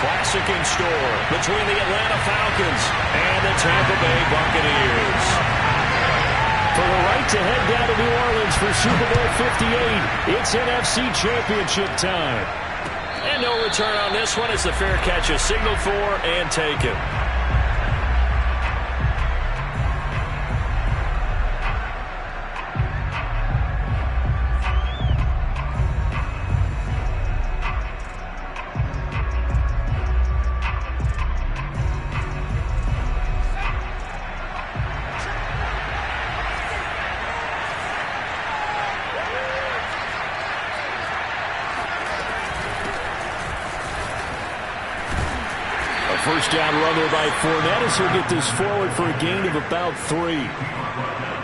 classic in store between the Atlanta Falcons and the Tampa Bay Buccaneers. For the right to head down to New Orleans for Super Bowl 58, it's NFC Championship time. And no return on this one as the fair catch is signaled for and taken. First down run there by Fournette as he'll get this forward for a gain of about 3.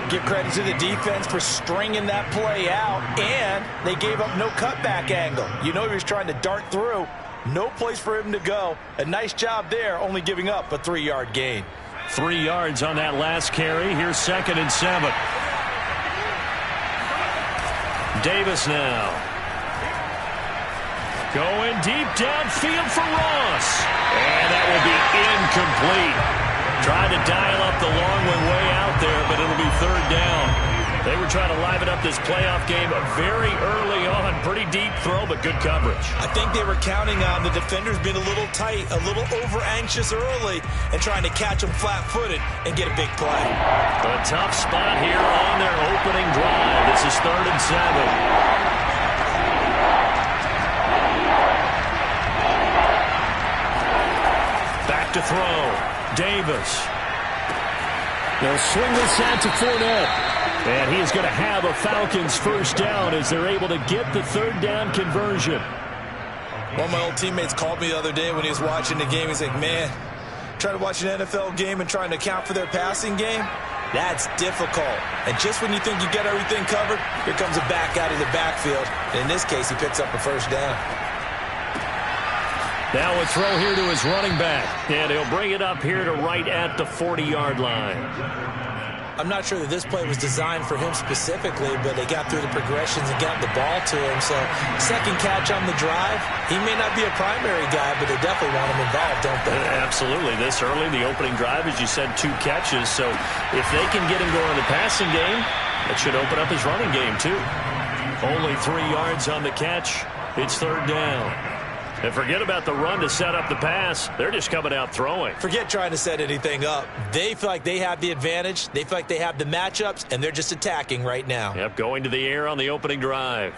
Give credit to the defense for stringing that play out, and they gave up no cutback angle. You know he was trying to dart through. No place for him to go. A nice job there, only giving up a 3-yard gain. 3 yards on that last carry. Here's 2nd and 7. Davis now. Going deep downfield for Ross. And that will be incomplete. Tried to dial up the long one way out there, but it'll be 3rd down. They were trying to liven up this playoff game very early on. Pretty deep throw, but good coverage. I think they were counting on the defenders being a little tight, a little over-anxious early, and trying to catch them flat-footed and get a big play. A tough spot here on their opening drive. This is 3rd and 7. To throw. Davis. They'll swing this out to Fournette. And he's going to have a Falcons first down as they're able to get the 3rd down conversion. One of my old teammates called me the other day when he was watching the game. He's like, man, trying to watch an NFL game and trying to account for their passing game, that's difficult. And just when you think you get everything covered, here comes a back out of the backfield. And in this case, he picks up a first down. Now a throw here to his running back. And he'll bring it up here to right at the 40-yard line. I'm not sure that this play was designed for him specifically, but they got through the progressions and got the ball to him. So, 2nd catch on the drive. He may not be a primary guy, but they definitely want him involved, don't they? Absolutely. This early, the opening drive, as you said, 2 catches. So, if they can get him going in the passing game, that should open up his running game, too. Only 3 yards on the catch. It's 3rd down. And forget about the run to set up the pass. They're just coming out throwing. Forget trying to set anything up. They feel like they have the advantage. They feel like they have the matchups, and they're just attacking right now. Yep, going to the air on the opening drive.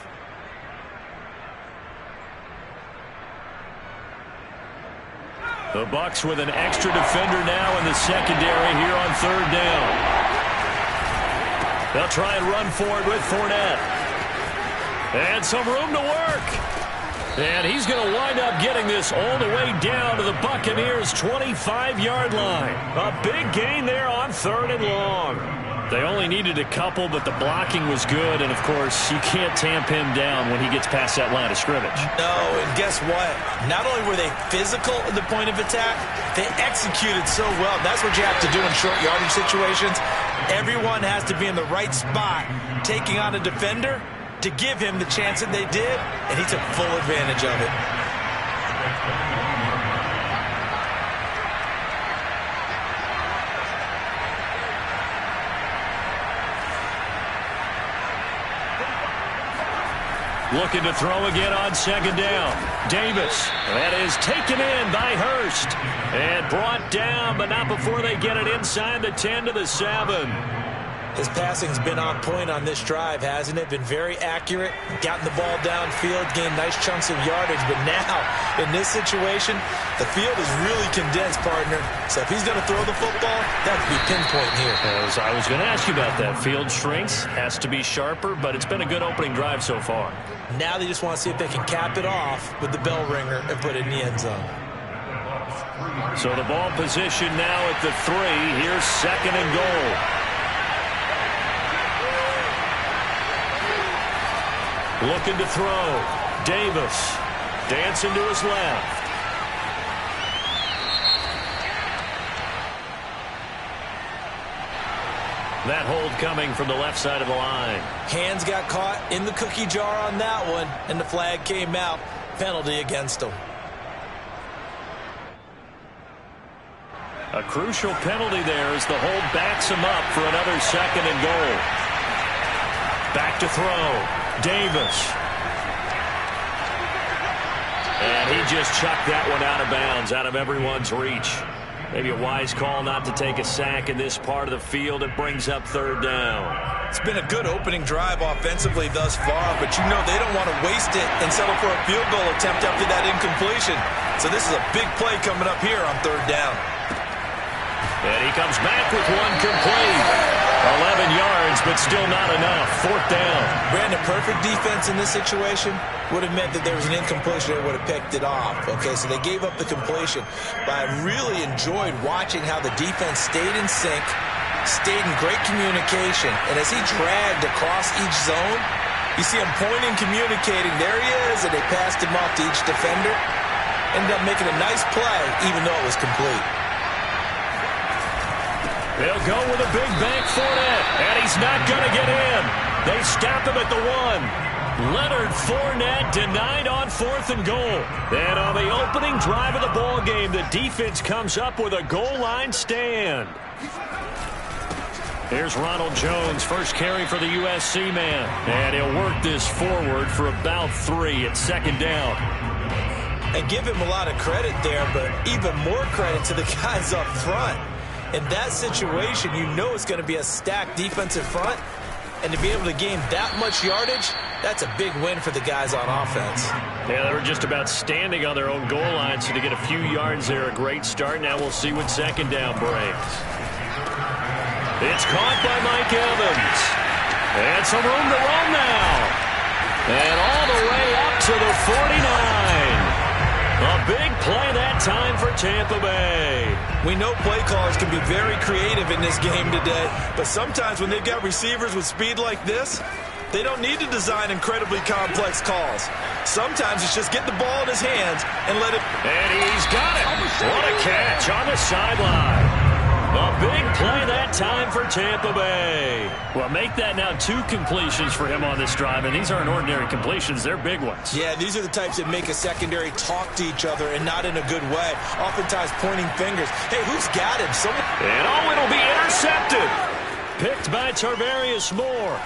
The Bucs with an extra defender now in the secondary here on 3rd down. They'll try and run forward with Fournette. And some room to work. And he's going to wind up getting this all the way down to the Buccaneers' 25-yard line. A big gain there on 3rd and long. They only needed a couple, but the blocking was good. And, of course, you can't tamp him down when he gets past that line of scrimmage. No, and guess what? Not only were they physical at the point of attack, they executed so well. That's what you have to do in short yardage situations. Everyone has to be in the right spot, taking on a defender to give him the chance that they did, and he took full advantage of it. Looking to throw again on 2nd down. Davis. That is taken in by Hurst. And brought down, but not before they get it inside the 10 to the 7. His passing's been on point on this drive, hasn't it? Been very accurate, gotten the ball downfield, gained nice chunks of yardage. But now, in this situation, the field is really condensed, partner. So if he's going to throw the football, that would be pinpoint here. As I was going to ask you about that. Field strength has to be sharper, but it's been a good opening drive so far. Now they just want to see if they can cap it off with the bell ringer and put it in the end zone. So the ball position now at the 3. Here's 2nd and goal. Looking to throw. Davis dancing to his left. That hold coming from the left side of the line. Hands got caught in the cookie jar on that one, and the flag came out. Penalty against him. A crucial penalty there as the hold backs him up for another 2nd and goal. Back to throw. Davis. And he just chucked that one out of bounds, out of everyone's reach. Maybe a wise call not to take a sack in this part of the field. It brings up 3rd down. It's been a good opening drive offensively thus far, but you know they don't want to waste it and settle for a field goal attempt after that incompletion. So this is a big play coming up here on 3rd down. And he comes back with one complete. 11 yards, but still not enough. 4th down. Brandon, perfect defense in this situation would have meant that there was an incompletion. They would have picked it off. Okay, so they gave up the completion. But I really enjoyed watching how the defense stayed in sync, stayed in great communication. And as he dragged across each zone, you see him pointing, communicating. There he is, and they passed him off to each defender. Ended up making a nice play, even though it was complete. They'll go with a big bank Fournette, and he's not going to get in. They stop him at the 1. Leonard Fournette denied on 4th and goal. And on the opening drive of the ball game, the defense comes up with a goal line stand. Here's Ronald Jones, first carry for the USC man. And he'll work this forward for about 3 at 2nd down. And give him a lot of credit there, but even more credit to the guys up front. In that situation, you know it's going to be a stacked defensive front. And to be able to gain that much yardage, that's a big win for the guys on offense. Yeah, they were just about standing on their own goal line, so to get a few yards there, a great start. Now we'll see what 2nd down brings. It's caught by Mike Evans. And some room to run now. And all the way up to the 49. A big play that time for Tampa Bay. We know play callers can be very creative in this game today, but sometimes when they've got receivers with speed like this, they don't need to design incredibly complex calls. Sometimes it's just get the ball in his hands and let it... And he's got it. What a catch on the sideline. A big play that time for Tampa Bay. Well, make that now 2 completions for him on this drive, and these aren't ordinary completions. They're big ones. Yeah, these are the types that make a secondary talk to each other and not in a good way. Oftentimes pointing fingers. Hey, who's got him? Someone... And it'll be intercepted. Picked by Tarvarius Moore.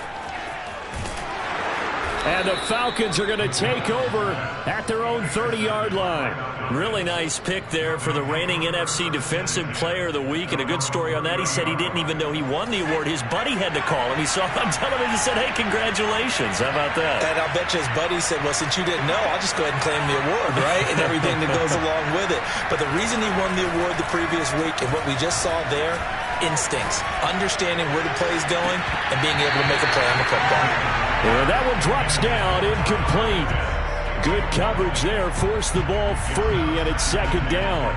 And the Falcons are going to take over at their own 30-yard line. Really nice pick there for the reigning NFC Defensive Player of the Week. And a good story on that. He said he didn't even know he won the award. His buddy had to call him. He saw him on television and said, hey, congratulations. How about that? And I'll bet you his buddy said, well, since you didn't know, I'll just go ahead and claim the award, right? And everything that goes along with it. But the reason he won the award the previous week and what we just saw there, instincts, understanding where the play is going, and being able to make a play on the football. And that one drops down, incomplete. Good coverage there, forced the ball free, and it's 2nd down.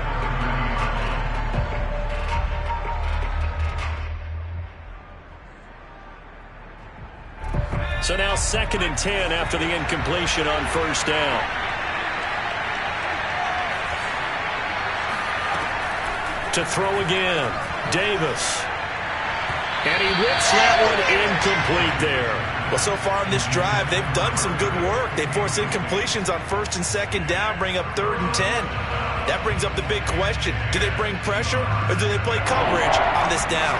So now 2nd and 10 after the incompletion on 1st down. To throw again, Davis. And he whips that one incomplete there. Well, so far in this drive, they've done some good work. They force incompletions on 1st and 2nd down, bring up 3rd and 10. That brings up the big question. Do they bring pressure or do they play coverage on this down?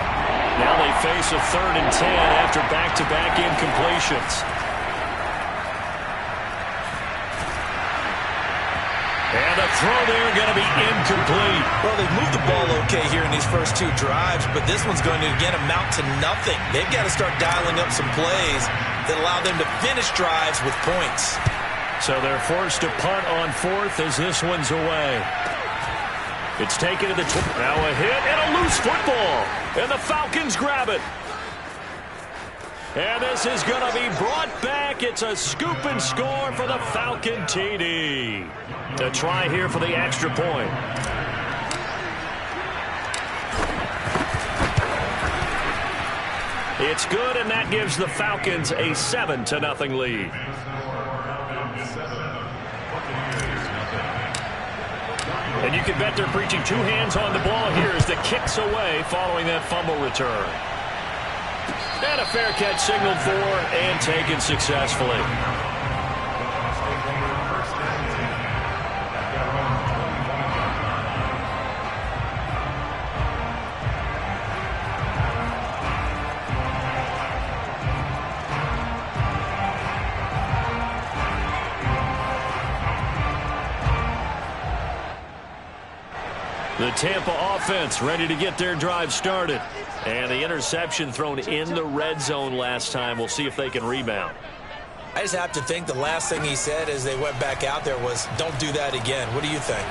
Now they face a 3rd and 10 after back-to-back incompletions. And the throw there going to be incomplete. Well, they've moved the ball okay here in these first 2 drives, but this one's going to, again, amount to nothing. They've got to start dialing up some plays that allow them to finish drives with points. So they're forced to punt on 4th as this one's away. It's taken to the... Now a hit and a loose football. And the Falcons grab it. And this is going to be brought back. It's a scoop and score for the Falcon TD. A try here for the extra point. It's good, and that gives the Falcons a 7-0 lead. And you can bet they're preaching 2 hands on the ball here as the kick's away following that fumble return. And a fair catch signaled for and taken successfully. The Tampa offense ready to get their drive started. And the interception thrown in the red zone last time. We'll see if they can rebound. I just have to think the last thing he said as they went back out there was, don't do that again. What do you think?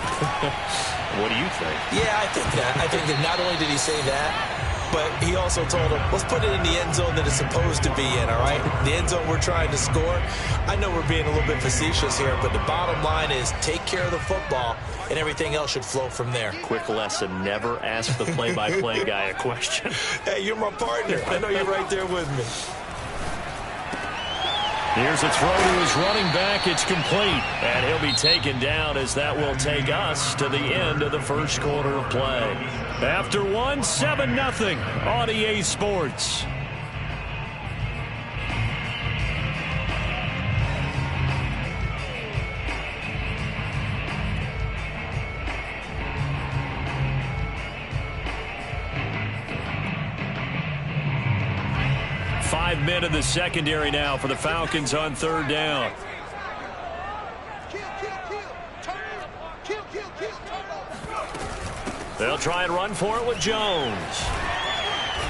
What do you think? Yeah, I think that. I think that not only did he say that, but he also told him, let's put it in the end zone that it's supposed to be in, all right? The end zone we're trying to score. I know we're being a little bit facetious here, but the bottom line is take care of the football, and everything else should flow from there. Quick lesson, never ask the play-by-play guy a question. Hey, you're my partner. I know you're right there with me. Here's a throw to his running back. It's complete. And he'll be taken down as that will take us to the end of the first quarter of play. After one, 7-0 on EA Sports. Five men in the secondary now for the Falcons on third down. They'll try and run for it with Jones.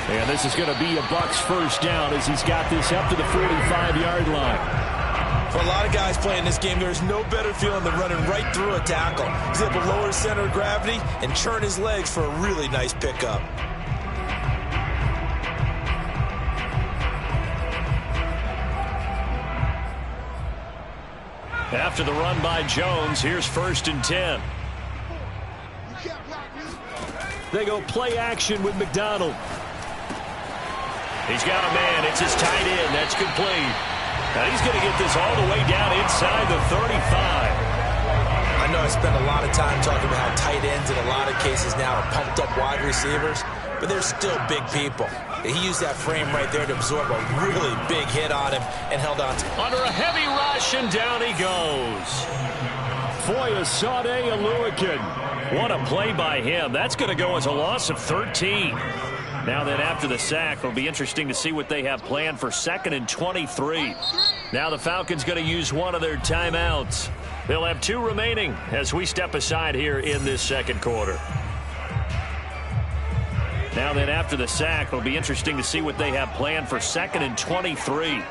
And this is going to be a Bucs first down as he's got this up to the 45-yard line. For a lot of guys playing this game, there's no better feeling than running right through a tackle. He's able to lower his center of gravity and churn his legs for a really nice pickup. After the run by Jones, here's 1st and 10. They go play action with McDonald. He's got a man. It's his tight end. That's complete. Now he's going to get this all the way down inside the 35. I know I spent a lot of time talking about how tight ends in a lot of cases now are pumped up wide receivers, but they're still big people. He used that frame right there to absorb a really big hit on him and held on to him. Under a heavy rush, and down he goes. Foyesade Aluakin. What a play by him. That's going to go as a loss of 13. Now then, after the sack, it'll be interesting to see what they have planned for 2nd and 23. Now the Falcons going to use one of their timeouts. They'll have 2 remaining as we step aside here in this second quarter. Now then, after the sack, it'll be interesting to see what they have planned for 2nd and 23.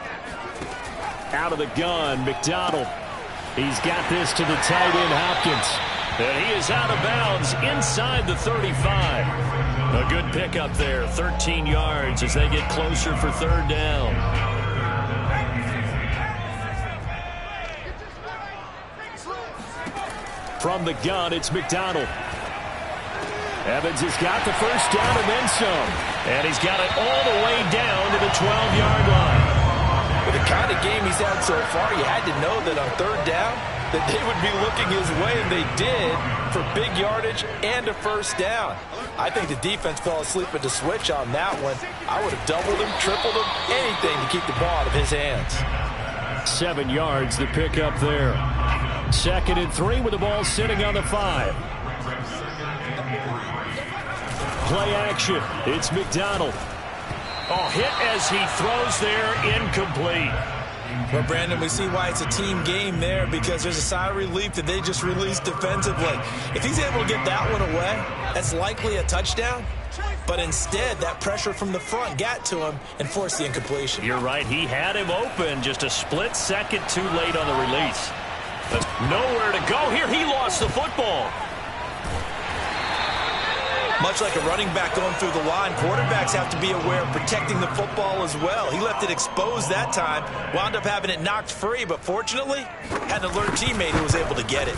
Out of the gun, McDonald. He's got this to the tight end, Hopkins. And he is out of bounds inside the 35. A good pickup there, 13 yards as they get closer for 3rd down. From the gun, it's McDonald. Evans has got the first down and then some. And he's got it all the way down to the 12-yard line. With the kind of game he's had so far, you had to know that on 3rd down that they would be looking his way, and they did, for big yardage and a first down. I think the defense fell asleep at the switch on that one. I would have doubled him, tripled him, anything to keep the ball out of his hands. 7 yards, the pickup there. 2nd and 3 with the ball sitting on the 5. Play action. It's McDonald. Oh, hit as he throws there, incomplete. Well, Brandon, we see why it's a team game there, because there's a sigh of relief that they just released defensively. If he's able to get that one away, that's likely a touchdown. But instead, that pressure from the front got to him and forced the incompletion. You're right. He had him open, just a split second too late on the release. But nowhere to go here. He lost the football. Much like a running back going through the line, quarterbacks have to be aware of protecting the football as well. He left it exposed that time, wound up having it knocked free, but fortunately, had an alert teammate who was able to get it.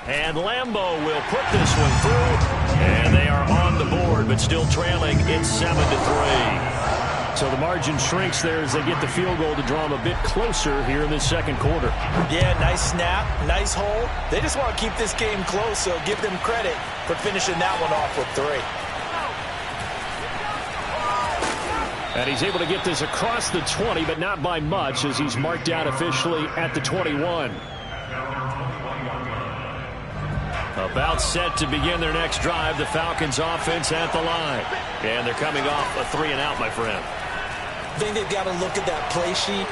And Lambeau will put this one through, and they are on the board, but still trailing. It's 7-3. So the margin shrinks there as they get the field goal to draw them a bit closer here in this second quarter. Yeah, nice snap, nice hold. They just want to keep this game close, so give them credit for finishing that one off with 3. And he's able to get this across the 20, but not by much, as he's marked down officially at the 21. About set to begin their next drive, the Falcons offense at the line. And they're coming off a 3-and-out, my friend. I think they've got to look at that play sheet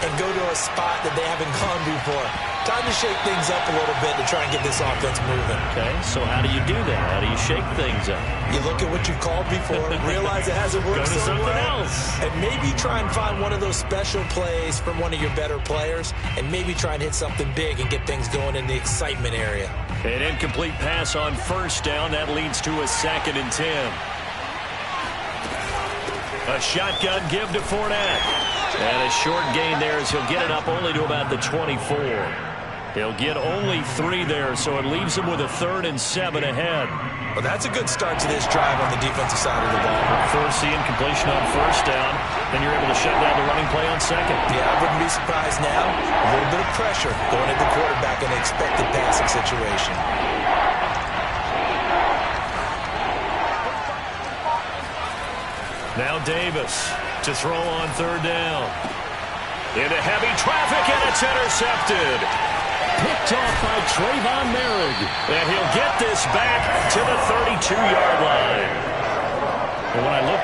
and go to a spot that they haven't gone before. Time to shake things up a little bit to try and get this offense moving. Okay, so how do you do that? How do you shake things up? You look at what you've called before, realize it hasn't worked Go to so something well, else. and maybe try and find one of those special plays from one of your better players, and maybe try and hit something big and get things going in the excitement area. An incomplete pass on first down. That leads to a 2nd and 10. A shotgun give to Fournette. And a short gain there as he'll get it up only to about the 24. He'll get only 3 there, so it leaves him with a 3rd and 7 ahead. Well, that's a good start to this drive on the defensive side of the ball. Force the incompletion on first down, then you're able to shut down the running play on second. Yeah, I wouldn't be surprised now. A little bit of pressure going at the quarterback in an expected passing situation. Now Davis to throw on 3rd down. Into heavy traffic, and it's intercepted. Picked off by Trayvon Merrick. And he'll get this back to the 32-yard line. And when I look